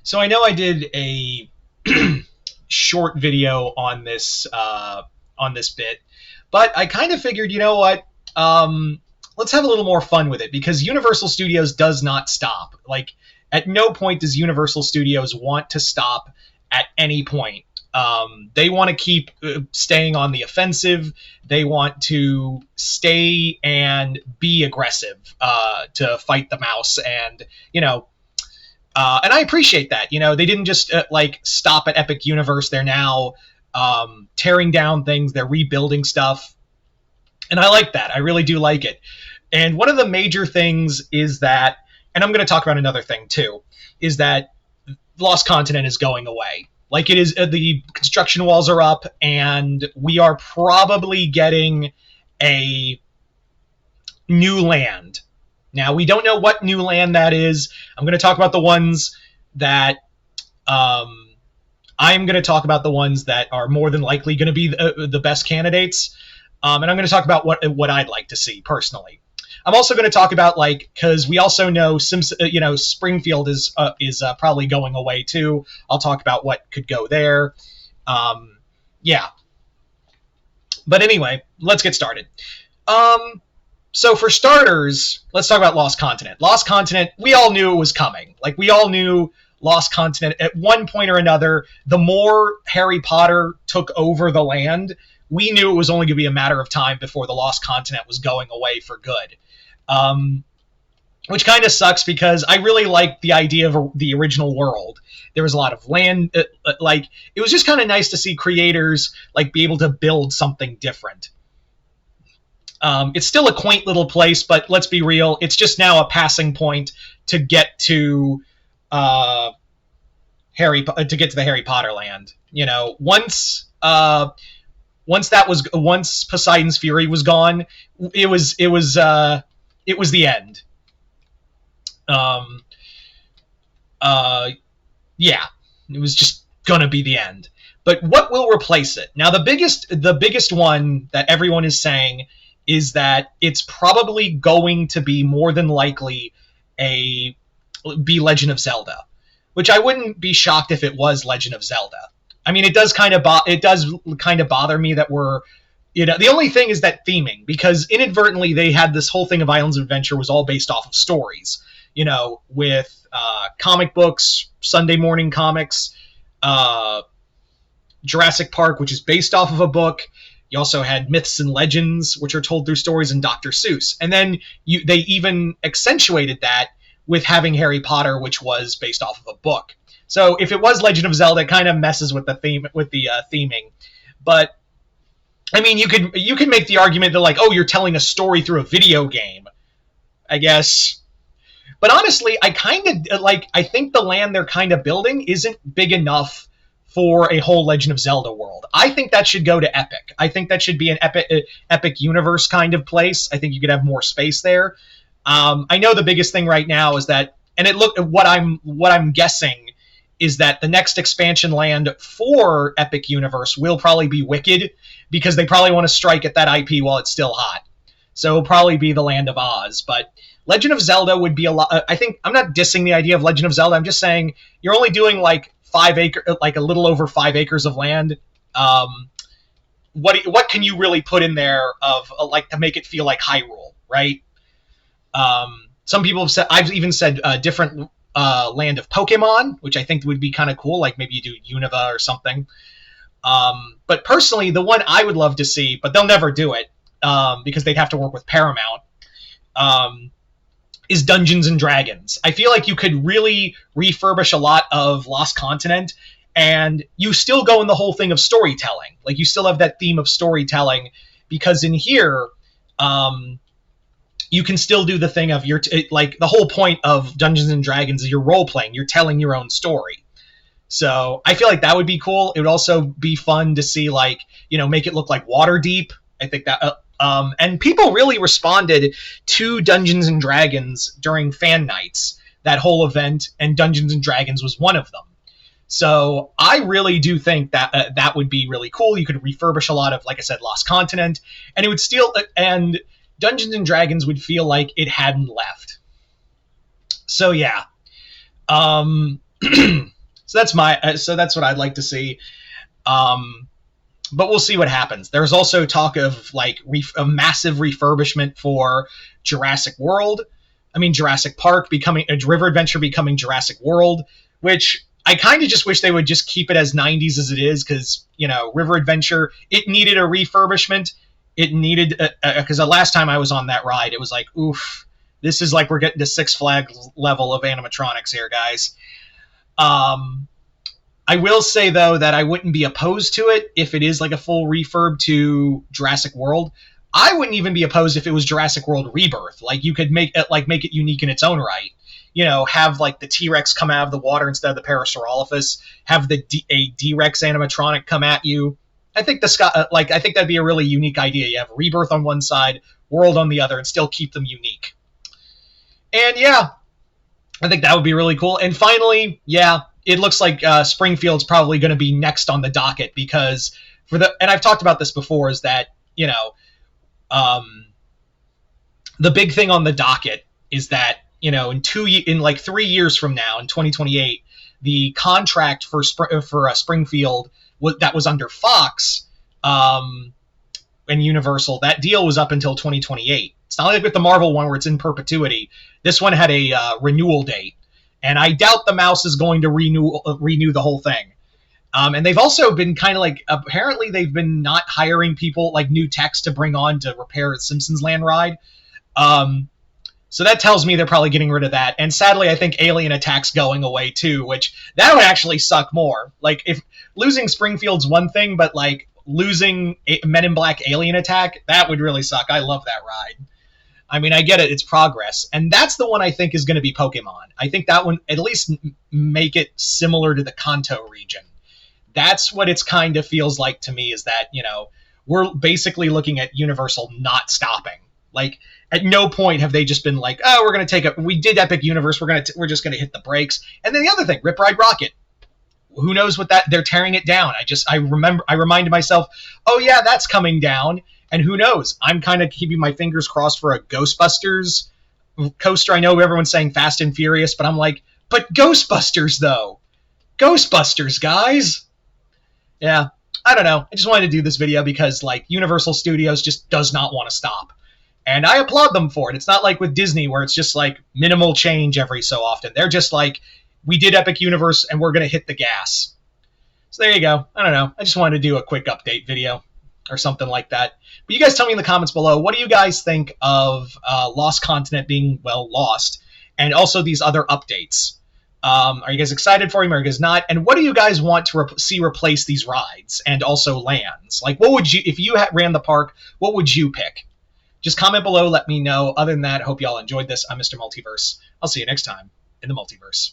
So I know I did a short video on this bit, but I kind of figured, you know what? Let's have a little more fun with it because Universal Studios does not stop. Like, at no point does Universal Studios want to stop at any point. They want to keep staying on the offensive. They want to stay and be aggressive to fight the mouse, and and I appreciate that. They didn't just like stop at Epic Universe. They're now tearing down things. They're rebuilding stuff, and I like that. I really do like it. And one of the major things is that, and I'm going to talk about another thing too, is that Lost Continent is going away. Like, it is, the construction walls are up, and we are probably getting a new land. Now, we don't know what new land that is. I'm going to talk about the ones that I'm going to talk about the ones that are more than likely going to be the best candidates, and I'm going to talk about what I'd like to see personally. I'm also going to talk about, like, because we also know Springfield is probably going away too. I'll talk about what could go there. Yeah. But anyway, let's get started. So for starters, let's talk about Lost Continent. Lost Continent, we all knew it was coming. Like, we all knew Lost Continent at one point or another. The more Harry Potter took over the land, we knew it was only going to be a matter of time before the Lost Continent was going away for good. Which kind of sucks because I really liked the idea of the original world. There was a lot of land. It was just kind of nice to see creators like be able to build something different. It's still a quaint little place, but let's be real. It's just now a passing point to get to the Harry Potter land. Once Poseidon's Fury was gone, it was the end. Yeah, it was just gonna be the end. But what will replace it? Now, the biggest one that everyone is saying is that it's probably going to be more than likely be Legend of Zelda, which I wouldn't be shocked if it was Legend of Zelda. I mean, it does kind of bother me that we're, the only thing is that theming, because inadvertently they had this whole thing of Islands of Adventure was all based off of stories, with comic books, Sunday morning comics, Jurassic Park, which is based off of a book. You also had Myths and Legends, which are told through stories, and Dr. Seuss. And then they even accentuated that with having Harry Potter, which was based off of a book. So if it was Legend of Zelda, it kind of messes with the theming. But I mean, you could make the argument that, like, oh, you're telling a story through a video game, I guess. But honestly, I think the land they're kind of building isn't big enough for a whole Legend of Zelda world. I think that should go to Epic. I think that should be an Epic Universe kind of place. I think you could have more space there. I know the biggest thing right now is that, and what I'm guessing is that the next expansion land for Epic Universe will probably be Wicked, because they probably want to strike at that IP while it's still hot. So it'll probably be the Land of Oz. But Legend of Zelda would be a lot. I think I'm not dissing the idea of Legend of Zelda. I'm just saying you're only doing like a little over 5 acres of land. What can you really put in there of to make it feel like Hyrule, right? Some people have said, I've even said different land of Pokemon, which I think would be kind of cool. Like maybe you do Unova or something. But personally, the one I would love to see, but they'll never do it because they'd have to work with Paramount, is Dungeons and Dragons. I feel like you could really refurbish a lot of Lost Continent, and you still go in the whole thing of storytelling. Like, you still have that theme of storytelling, because in here, you can still do the thing of the whole point of Dungeons and Dragons is you're role playing, you're telling your own story. So I feel like that would be cool. It would also be fun to see, make it look like Waterdeep. I think that, and people really responded to Dungeons and Dragons during fan nights, that whole event, and Dungeons and Dragons was one of them. So I really do think that that would be really cool. You could refurbish a lot of, like I said, Lost Continent, and it would and Dungeons and Dragons would feel like it hadn't left. So yeah. So that's what I'd like to see. Um, but we'll see what happens. There's also talk of like a massive refurbishment for Jurassic World. I mean Jurassic Park becoming a River Adventure becoming Jurassic World, which I kind of just wish they would just keep it as 90s as it is, because River Adventure, it needed a refurbishment. It needed because the last time I was on that ride, it was like, oof, this is like we're getting to Six Flags level of animatronics here, guys. I will say, though, that I wouldn't be opposed to it if it is like a full refurb to Jurassic World. I wouldn't even be opposed if it was Jurassic World Rebirth. Like, you could make it unique in its own right. Have like the T-Rex come out of the water instead of the Parasaurolophus. Have a D-Rex animatronic come at you. I think I think that'd be a really unique idea. You have Rebirth on one side, World on the other, and still keep them unique. And yeah, I think that would be really cool. And finally, yeah, it looks like Springfield's probably going to be next on the docket, because and I've talked about this before, is that the big thing on the docket is that in 3 years from now, in 2028, the contract for Springfield that was under Fox and Universal, that deal was up until 2028. It's not like with the Marvel one where it's in perpetuity. This one had a renewal date. And I doubt the mouse is going to renew the whole thing. And they've also been kind of like, apparently they've been not hiring people, like new techs to bring on to repair Simpsons Land ride. So that tells me they're probably getting rid of that. And sadly, I think Alien Attack's going away too, which that would actually suck more. Like, if losing Springfield's one thing, but like losing Men in Black Alien Attack, that would really suck. I love that ride. I mean, I get it. It's progress. And that's the one I think is going to be Pokemon. I think that one, at least make it similar to the Kanto region. That's what it's kind of feels like to me, is that, we're basically looking at Universal not stopping. Like, at no point have they just been like, oh, we're going to we did Epic Universe, we're just going to hit the brakes. And then the other thing, Rip Ride Rocket. Who knows what they're tearing it down. I reminded myself, oh yeah, that's coming down. And who knows? I'm kind of keeping my fingers crossed for a Ghostbusters coaster. I know everyone's saying Fast and Furious, but I'm like, but Ghostbusters, though. Ghostbusters, guys. Yeah, I don't know. I just wanted to do this video because, like, Universal Studios just does not want to stop. And I applaud them for it. It's not like with Disney where it's just, like, minimal change every so often. They're just like, we did Epic Universe and we're going to hit the gas. So there you go. I don't know. I just wanted to do a quick update video or something like that. But you guys tell me in the comments below, what do you guys think of Lost Continent being, well, lost, and also these other updates? Are you guys excited for him, or are you guys not? And what do you guys want to see replace these rides and also lands? Like, what would you, if you ran the park, what would you pick? Just comment below, let me know. Other than that, I hope you all enjoyed this. I'm Mr. Multiverse. I'll see you next time in the Multiverse.